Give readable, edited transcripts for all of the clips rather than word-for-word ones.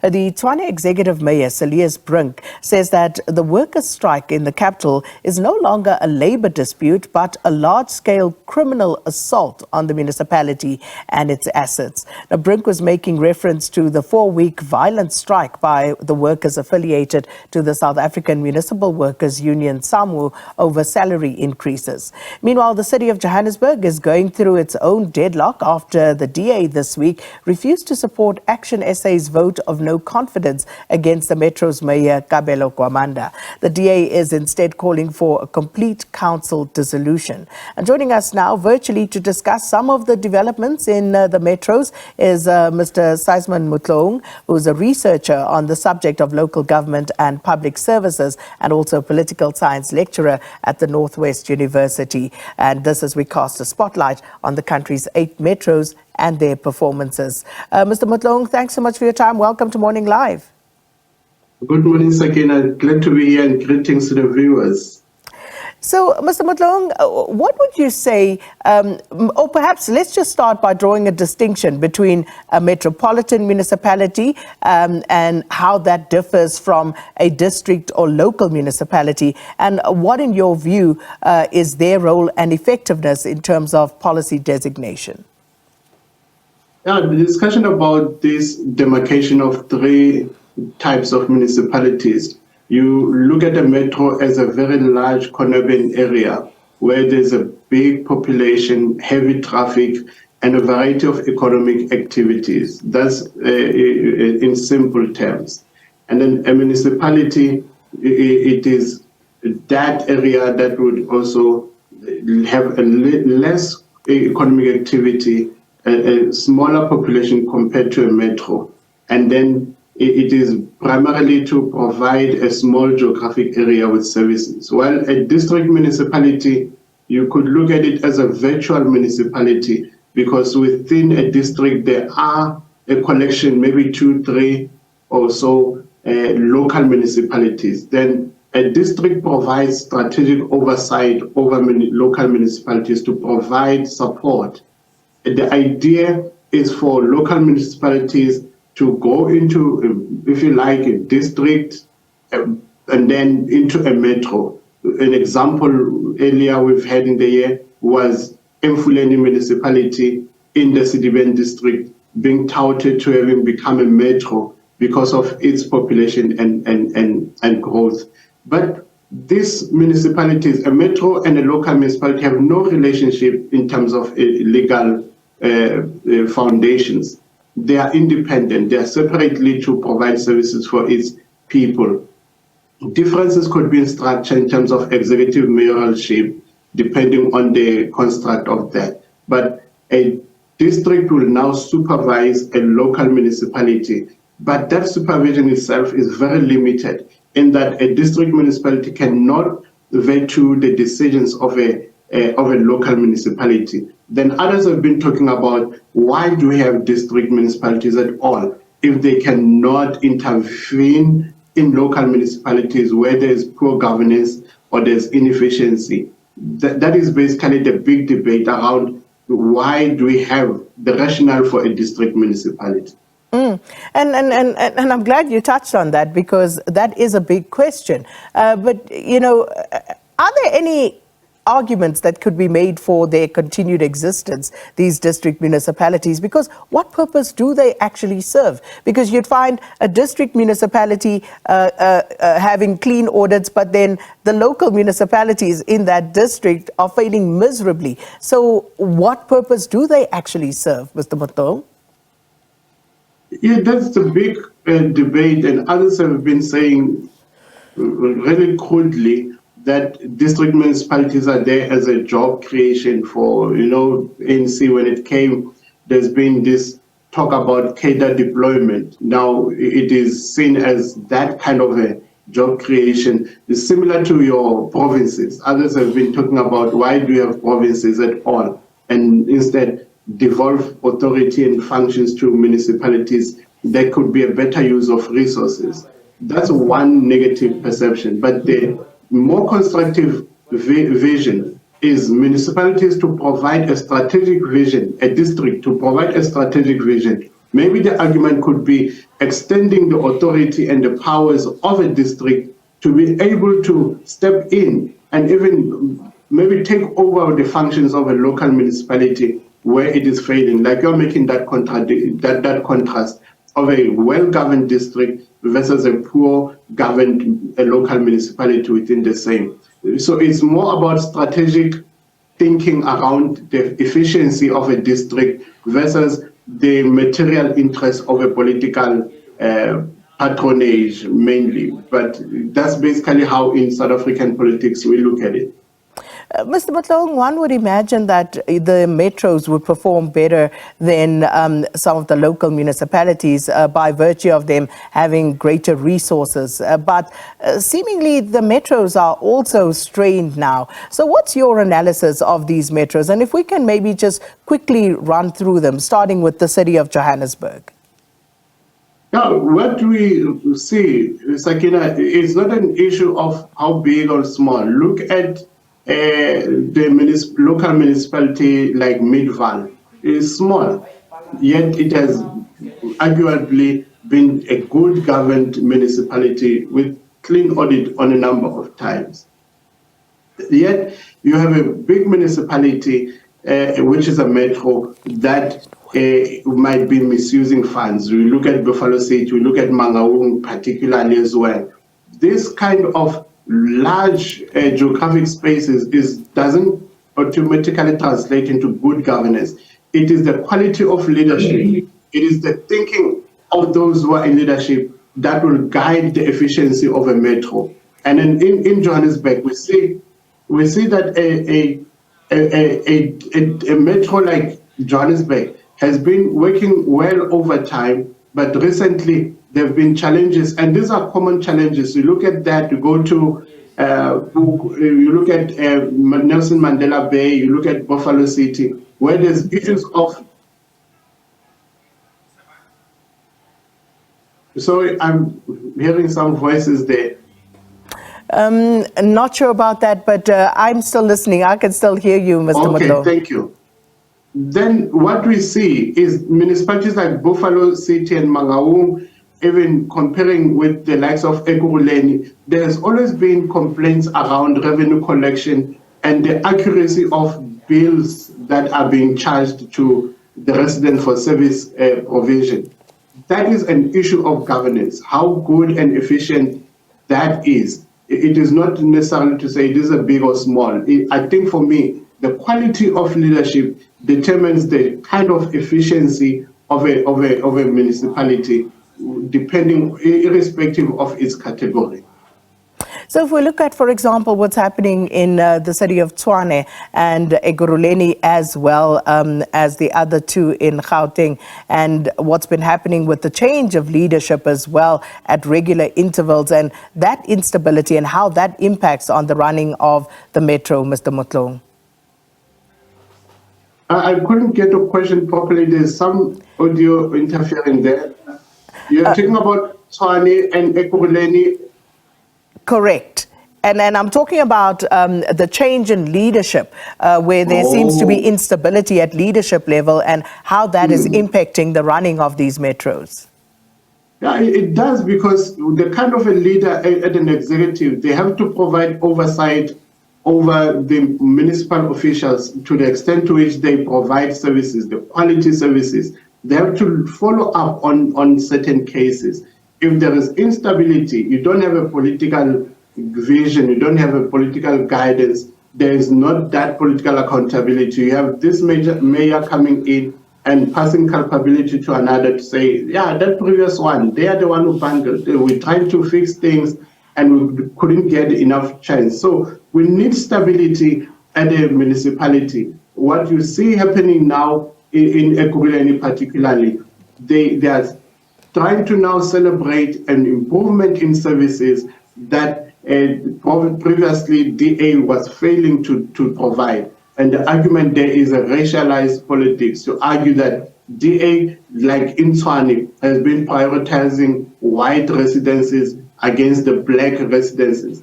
The Tshwane Executive Mayor, Salias Brink, says that the workers' strike in the capital is no longer a labour dispute, but a large-scale criminal assault on the municipality and its assets. Now, Brink was making reference to the 4-week violent strike by the workers affiliated to the South African Municipal Workers Union, SAMWU, over salary increases. Meanwhile, the City of Johannesburg is going through its own deadlock after the DA this week refused to support ActionSA's vote of no confidence against the Metro's Mayor, Kabelo Gwamanda. The DA is instead calling for a complete council dissolution. And joining us now virtually to discuss some of the developments in the Metros is Mr. Sysman Motloung, who is a researcher on the subject of local government and public services and also a political science lecturer at the Northwest University. And this as we cast a spotlight on the country's 8 metros and their performances. Mr. Motloung, thanks so much for your time. Welcome to Morning Live. Good morning, Sakina. Glad to be here and greetings to the viewers. So, Mr. Motloung, what would you say, or perhaps let's just start by drawing a distinction between a metropolitan municipality and how that differs from a district or local municipality, and what, in your view, is their role and effectiveness in terms of policy designation? Yeah, the discussion about this demarcation of 3 types of municipalities. You look at a metro as a very large conurbation area where there's a big population, heavy traffic, and a variety of economic activities. That's in simple terms. And then a municipality, it is that area that would also have a less economic activity, a smaller population compared to a metro. And then it is primarily to provide a small geographic area with services. While a district municipality, you could look at it as a virtual municipality, because within a district there are a collection, maybe 2, 3 or so local municipalities. Then a district provides strategic oversight over local municipalities to provide support. The idea is for local municipalities to go into, if you like, a district and then into a metro. An example earlier we've had in the year was Mfuleni municipality in the City district being touted to having become a metro because of its population and growth. But these municipalities, a metro and a local municipality, have no relationship in terms of legal foundations. They are independent. They are separately to provide services for its people. Differences could be in structure in terms of executive mayoralship, depending on the construct of that. But a district will now supervise a local municipality. But that supervision itself is very limited in that a district municipality cannot veto the decisions of a local municipality. Then others have been talking about why do we have district municipalities at all if they cannot intervene in local municipalities where there is poor governance or there's inefficiency. That is basically the big debate around why do we have the rationale for a district municipality. And I'm glad you touched on that, because that is a big question. But, you know, are there any arguments that could be made for their continued existence, these district municipalities? Because what purpose do they actually serve? Because you'd find a district municipality having clean audits, but then the local municipalities in that district are failing miserably. So what purpose do they actually serve, Mr. Motloung? Yeah, that's the big debate, and others have been saying really crudely that district municipalities are there as a job creation for, you know, ANC. When it came, there's been this talk about cadre deployment. Now it is seen as that kind of a job creation. It's similar to your provinces. Others have been talking about why do you have provinces at all, and instead devolve authority and functions to municipalities. There could be a better use of resources. That's one negative perception. But the more constructive vision is municipalities to provide a strategic vision, a district to provide a strategic vision Maybe the argument could be extending the authority and the powers of a district to be able to step in and even maybe take over the functions of a local municipality where it is failing. Like you're making that contrast of a well-governed district versus a poor governed local municipality within the same. So it's more about strategic thinking around the efficiency of a district versus the material interest of a political patronage mainly. But that's basically how in South African politics we look at it. Mr. Motloung, one would imagine that the metros would perform better than some of the local municipalities by virtue of them having greater resources. But seemingly the metros are also strained now. So what's your analysis of these metros? And if we can maybe just quickly run through them, starting with the City of Johannesburg. Now, what we see, Sakina, is not an issue of how big or small. Look at the local municipality like Midval. Is small, yet it has arguably been a good governed municipality with clean audit on a number of times. Yet you have a big municipality, which is a metro, that might be misusing funds. We look at Buffalo City, we look at Mangaung particularly as well. This kind of large geographic spaces doesn't automatically translate into good governance. It is the quality of leadership, it is the thinking of those who are in leadership that will guide the efficiency of a metro. And in Johannesburg, we see that a metro like Johannesburg has been working well over time, but recently there have been challenges, and these are common challenges. You look at that, you go to, you look at Nelson Mandela Bay, you look at Buffalo City, where there's issues of, sorry, I'm hearing some voices there. Not sure about that, but I'm still listening. I can still hear you, Mr. Motloung. Okay, thank you. Then what we see is municipalities like Buffalo City and Mangaung, even comparing with the likes of Ekurhuleni, there has always been complaints around revenue collection and the accuracy of bills that are being charged to the resident for service provision. That is an issue of governance, how good and efficient that is. It is not necessarily to say it is a big or small. I think for me, the quality of leadership determines the kind of efficiency of a municipality, depending, irrespective of its category. So if we look at, for example, what's happening in the city of Tshwane and Ekurhuleni as well as the other two in Gauteng, and what's been happening with the change of leadership as well at regular intervals, and that instability and how that impacts on the running of the metro, Mr. Motloung. I couldn't get the question properly. There's some audio interfering there. You're talking about Tshwane and Ekurhuleni. Correct. And I'm talking about the change in leadership, where there seems to be instability at leadership level, and how that is impacting the running of these metros. Yeah, it does, because the kind of a leader at an executive, they have to provide oversight over the municipal officials to the extent to which they provide services, the quality services. They have to follow up on certain cases. If there is instability, you don't have a political vision, you don't have a political guidance, there is not that political accountability. You have this mayor coming in and passing culpability to another to say, yeah, that previous one, they are the one who bungled. We're trying to fix things and we couldn't get enough chance. So we need stability at a municipality. What you see happening now in Ekurhuleni particularly, they are trying to now celebrate an improvement in services that previously DA was failing to provide. And the argument there is a racialized politics to argue that DA, like in Tshwane, has been prioritizing white residences against the black residences.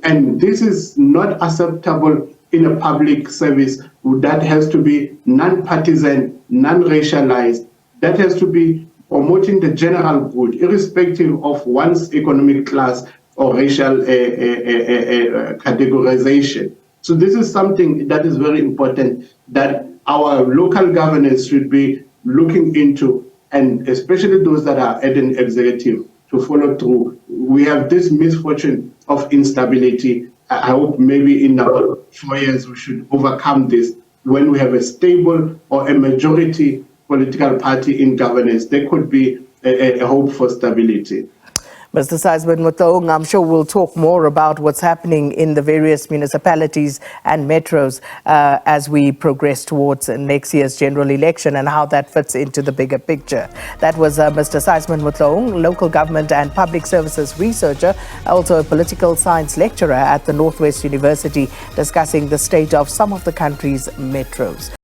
And this is not acceptable in a public service that has to be non-partisan, non-racialized, that has to be promoting the general good, irrespective of one's economic class or racial categorization. So this is something that is very important that our local governance should be looking into, and especially those that are at an executive, to follow through. We have this misfortune of instability. I hope maybe in about 4 years we should overcome this. When we have a stable or a majority political party in governance, there could be a hope for stability. Mr. Sysman Motloung, I'm sure we'll talk more about what's happening in the various municipalities and metros as we progress towards next year's general election and how that fits into the bigger picture. That was Mr. Sysman Motloung, local government and public services researcher, also a political science lecturer at the Northwest University, discussing the state of some of the country's metros.